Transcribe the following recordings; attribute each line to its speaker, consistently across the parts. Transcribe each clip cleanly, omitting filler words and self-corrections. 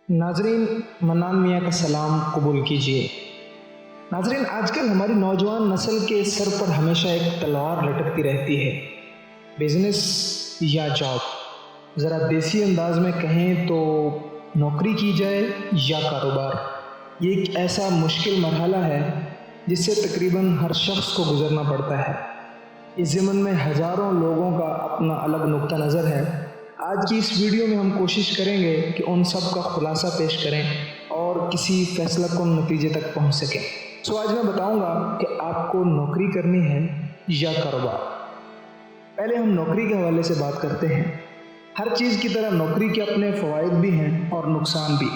Speaker 1: नाजरीन, मन्नान मियाँ का सलाम कबूल कीजिए। नाजरीन, आजकल हमारी नौजवान नस्ल के सर पर हमेशा एक तलवार लटकती रहती है, बिजनेस या जॉब। ज़रा देसी अंदाज में कहें तो नौकरी की जाए या कारोबार। ये एक ऐसा मुश्किल मरहला है जिससे तकरीबन हर शख्स को गुजरना पड़ता है। इस ज़मन में हज़ारों लोगों का अपना अलग नुक्ता नज़र है। आज की इस वीडियो में हम कोशिश करेंगे कि उन सब का खुलासा पेश करें और किसी फैसला कुन नतीजे तक पहुंच सकें। सो आज मैं बताऊंगा कि आपको नौकरी करनी है या कारोबार। पहले हम नौकरी के हवाले से बात करते हैं। हर चीज़ की तरह नौकरी के अपने फ़वाइद भी हैं और नुकसान भी।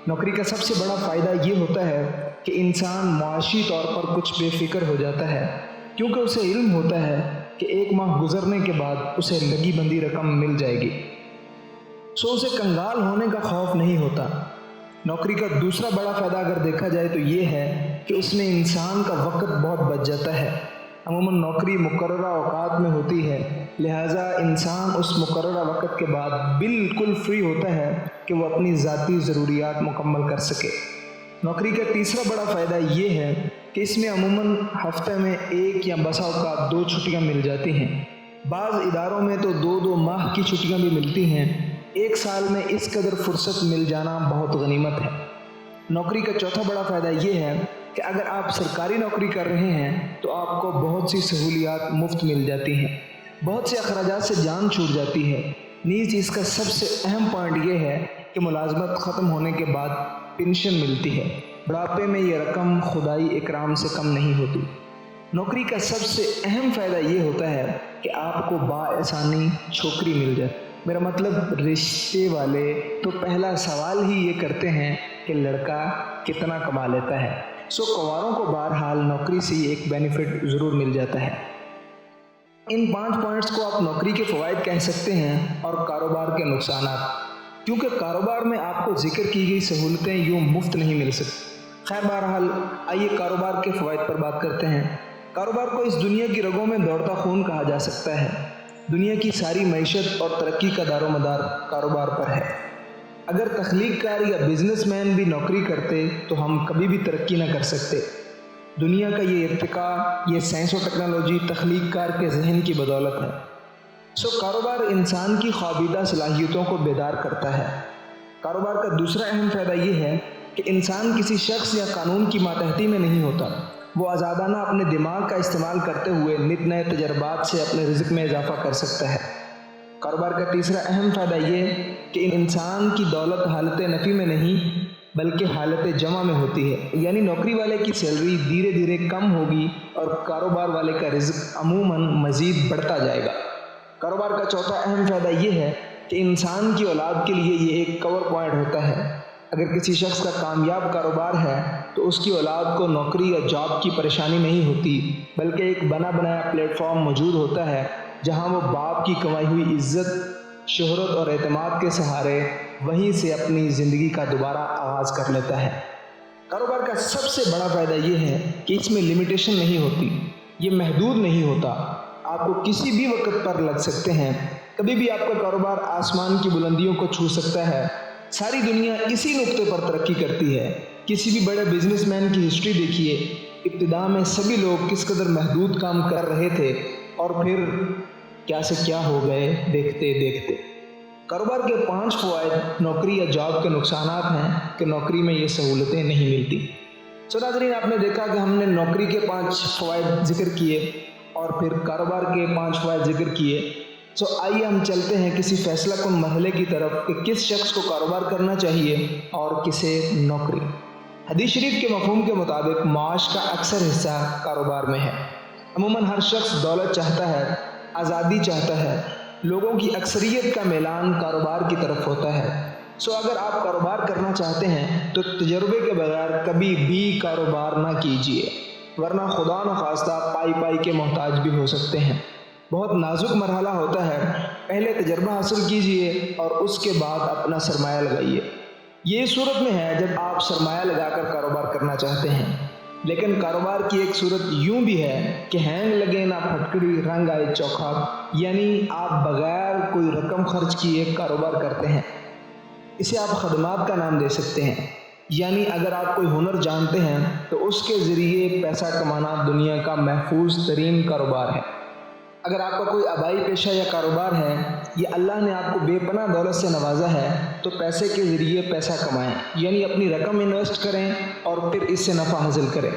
Speaker 1: नौकरी का सबसे बड़ा फ़ायदा ये होता है कि इंसान मुआशी तौर पर कुछ बेफिक्र हो जाता है, क्योंकि उसे इल्म होता है कि एक माह गुजरने के बाद उसे लगी बंदी रकम मिल जाएगी। सो उसे कंगाल होने का खौफ नहीं होता। नौकरी का दूसरा बड़ा फ़ायदा अगर देखा जाए तो ये है कि उसमें इंसान का वक्त बहुत बच जाता है। अमूमन नौकरी मुकर्ररा औकात में होती है, लिहाजा इंसान उस मुकर्ररा वक्त के बाद बिल्कुल फ्री होता है कि वो अपनी ज़ाती ज़रूरियात मुकम्मल कर सके। नौकरी का तीसरा बड़ा फ़ायदा ये है कि इसमें अमूमन हफ्ते में एक या बसा औकात 2 छुट्टियाँ मिल जाती हैं। बाज़ इदारों में तो 2-2 माह की छुट्टियाँ भी मिलती हैं। एक साल में इस कदर फुर्सत मिल जाना बहुत गनीमत है। नौकरी का चौथा बड़ा फ़ायदा ये है कि अगर आप सरकारी नौकरी कर रहे हैं तो आपको बहुत सी सहूलियात मुफ्त मिल जाती हैं, बहुत से अखराजात से जान छूट जाती है। नीज़ इसका सबसे अहम पॉइंट ये है कि मुलाजमत ख़त्म होने के बाद पेंशन मिलती है। बुढ़ापे में ये रकम खुदाई इकराम से कम नहीं होती। नौकरी का सबसे अहम फ़ायदा ये होता है कि आपको बाआसानी छोकरी मिल जाए। मेरा मतलब रिश्ते वाले तो पहला सवाल ही ये करते हैं कि लड़का कितना कमा लेता है। सो कुंवारों को बहरहाल नौकरी से एक बेनिफिट ज़रूर मिल जाता है। इन 5 पॉइंट्स को आप नौकरी के फ़वाइद कह सकते हैं और कारोबार के नुकसानात, क्योंकि कारोबार में आपको जिक्र की गई सहूलतें यूँ मुफ्त नहीं मिल सकती। खैर बहरहाल, आइए कारोबार के फ़वाइद पर बात करते हैं। कारोबार को इस दुनिया की रगों में दौड़ता खून कहा जा सकता है। दुनिया की सारी मईशत और तरक्की का दारोमदार कारोबार पर है। अगर तख्लीक कार या बिजनेसमैन भी नौकरी करते तो हम कभी भी तरक्की ना कर सकते। दुनिया का ये इर्तिका, ये साइंस और टेक्नोलॉजी तख्लीक कार के जहन की बदौलत है। सो कारोबार इंसान की ख्वाबीदा सलाहियतों को बेदार करता है। कारोबार का दूसरा अहम फ़ायदा ये है कि इंसान किसी शख्स या कानून की मातहती में नहीं होता। वो आज़ादाना अपने दिमाग का इस्तेमाल करते हुए नित नए तजर्बात से अपने रिज़्क में इजाफ़ा कर सकता है। कारोबार का तीसरा अहम फ़ायदा ये कि इंसान की दौलत हालत नफ़ी में नहीं बल्कि हालत जमा में होती है। यानी नौकरी वाले की सैलरी धीरे धीरे कम होगी और कारोबार वाले का रिज़्क अमूमन मज़ीद बढ़ता जाएगा। कारोबार का चौथा अहम फ़ायदा ये है कि इंसान की औलाद के लिए ये एक कवर पॉइंट होता है। अगर किसी शख्स का कामयाब कारोबार है तो उसकी औलाद को नौकरी या जॉब की परेशानी नहीं होती, बल्कि एक बना बनाया प्लेटफॉर्म मौजूद होता है जहां वो बाप की कमाई हुई इज्जत, शोहरत और एतमाद के सहारे वहीं से अपनी ज़िंदगी का दोबारा आगाज़ कर लेता है। कारोबार का सबसे बड़ा फ़ायदा ये है कि इसमें लिमिटेशन नहीं होती, ये महदूद नहीं होता। आपको किसी भी वक्त पर लग सकते हैं। कभी भी आपका कारोबार आसमान की बुलंदियों को छू सकता है। सारी दुनिया इसी नुक्ते पर तरक्की करती है। किसी भी बड़े बिजनेसमैन की हिस्ट्री देखिए, इब्तिदा में सभी लोग किस कदर महदूद काम कर रहे थे और फिर क्या से क्या हो गए देखते देखते। कारोबार के 5 फ़वाइद नौकरी या जॉब के नुकसानात हैं कि नौकरी में ये सहूलतें नहीं मिलती। सो नाज़रीन, आपने देखा कि हमने नौकरी के 5 फ़वाइद ज़िक्र किए और फिर कारोबार के 5 फ़वाइद ज़िक्र किए। सो आइए हम चलते हैं किसी फैसला कुन मरहले की तरफ कि किस शख्स को कारोबार करना चाहिए और किसे नौकरी। हदीस शरीफ के मफ़हूम के मुताबिक माश का अक्सर हिस्सा कारोबार में है। अमूमन हर शख्स दौलत चाहता है, आज़ादी चाहता है। लोगों की अक्सरियत का मैलान कारोबार की तरफ होता है। सो अगर आप कारोबार करना चाहते हैं तो तजर्बे के बगैर कभी भी कारोबार ना कीजिए, वरना खुदा न खास्ता पाई पाई के मोहताज भी हो सकते हैं। बहुत नाजुक मरहला होता है। पहले तजर्बा हासिल कीजिए और उसके बाद अपना सरमाया लगाइए। ये सूरत में है जब आप सरमाया लगाकर कारोबार करना चाहते हैं। लेकिन कारोबार की एक सूरत यूं भी है कि हैंग लगे ना फटकड़ी रंग आए चौखा, यानी आप बगैर कोई रकम खर्च किए कारोबार करते हैं। اسے آپ خدمات کا نام دے سکتے ہیں، یعنی اگر آپ کوئی ہنر جانتے ہیں تو اس کے ذریعے پیسہ کمانا دنیا کا محفوظ ترین کاروبار ہے۔ اگر آپ کا کوئی آبائی پیشہ یا کاروبار ہے یا اللہ نے آپ کو بے پناہ دولت سے نوازا ہے تو پیسے کے ذریعے پیسہ کمائیں، یعنی اپنی رقم انویسٹ کریں اور پھر اس سے نفع حاصل کریں۔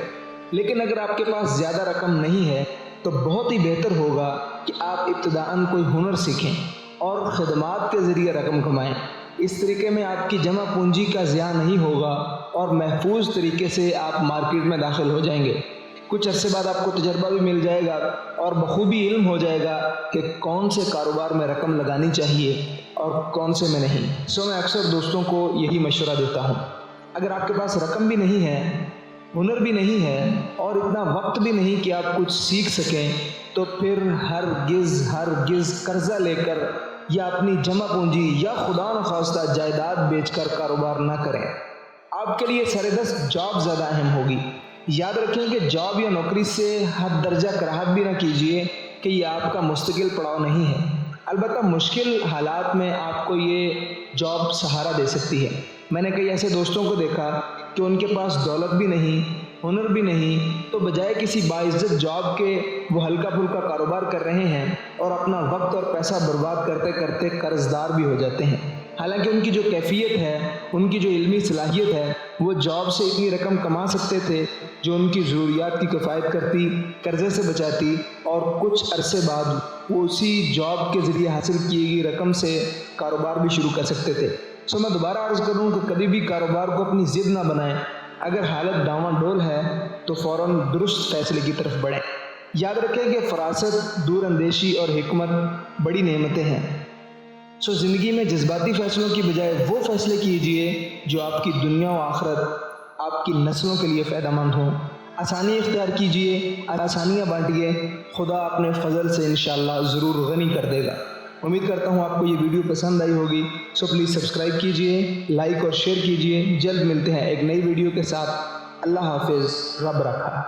Speaker 1: لیکن اگر آپ کے پاس زیادہ رقم نہیں ہے تو بہت ہی بہتر ہوگا کہ آپ ابتداءً کوئی ہنر سیکھیں اور خدمات کے ذریعے رقم کمائیں۔ اس طریقے میں آپ کی جمع پونجی کا ضیاع نہیں ہوگا اور محفوظ طریقے سے آپ مارکیٹ میں داخل ہو جائیں گے۔ کچھ عرصے بعد آپ کو تجربہ بھی مل جائے گا اور بخوبی علم ہو جائے گا کہ کون سے کاروبار میں رقم لگانی چاہیے اور کون سے میں نہیں۔ میں اکثر دوستوں کو یہی مشورہ دیتا ہوں، اگر آپ کے پاس رقم بھی نہیں ہے، ہنر بھی نہیں ہے اور اتنا وقت بھی نہیں کہ آپ کچھ سیکھ سکیں، تو پھر ہرگز قرضہ لے کر یا اپنی جمع پونجی یا خدا نخواستہ جائیداد بیچ کر کاروبار نہ کریں۔ آپ کے لیے سردست جاب زیادہ اہم ہوگی۔ یاد رکھیں کہ جاب یا نوکری سے حد درجہ کراہت بھی نہ کیجیے کہ یہ آپ کا مستقل پڑاؤ نہیں ہے۔ البتہ مشکل حالات میں آپ کو یہ جاب سہارا دے سکتی ہے۔ میں نے کئی ایسے دوستوں کو دیکھا کہ ان کے پاس دولت بھی نہیں، ہنر بھی نہیں، تو بجائے کسی باعزت جاب کے وہ ہلکا پھلکا کاروبار کر رہے ہیں اور اپنا وقت اور پیسہ برباد کرتے کرتے قرض دار بھی ہو جاتے ہیں۔ حالانکہ ان کی جو کیفیت ہے، ان کی جو علمی صلاحیت ہے، وہ جاب سے اتنی رقم کما سکتے تھے جو ان کی ضروریات کی کفایت کرتی، قرضے سے بچاتی، اور کچھ عرصے بعد وہ اسی جاب کے ذریعے حاصل کی گئی رقم سے کاروبار بھی شروع کر سکتے تھے۔ میں دوبارہ عرض کروں کہ کبھی بھی کاروبار کو اپنی ضد نہ بنائیں۔ اگر حالت ڈاواں ڈول ہے تو فوراً درست فیصلے کی طرف بڑھیں۔ یاد رکھیں کہ فراست، دور اندیشی اور حکمت بڑی نعمتیں ہیں۔ زندگی میں جذباتی فیصلوں کی بجائے وہ فیصلے کیجئے جو آپ کی دنیا و آخرت، آپ کی نسلوں کے لیے فائدہ مند ہوں۔ آسانی اختیار کیجئے، آسانیاں بانٹیے، خدا اپنے فضل سے انشاءاللہ ضرور غنی کر دے گا۔ امید کرتا ہوں آپ کو یہ ویڈیو پسند آئی ہوگی، پلیز سبسکرائب کیجئے، لائک اور شیئر کیجئے۔ جلد ملتے ہیں ایک نئی ویڈیو کے ساتھ۔ اللہ حافظ، رب رکھا۔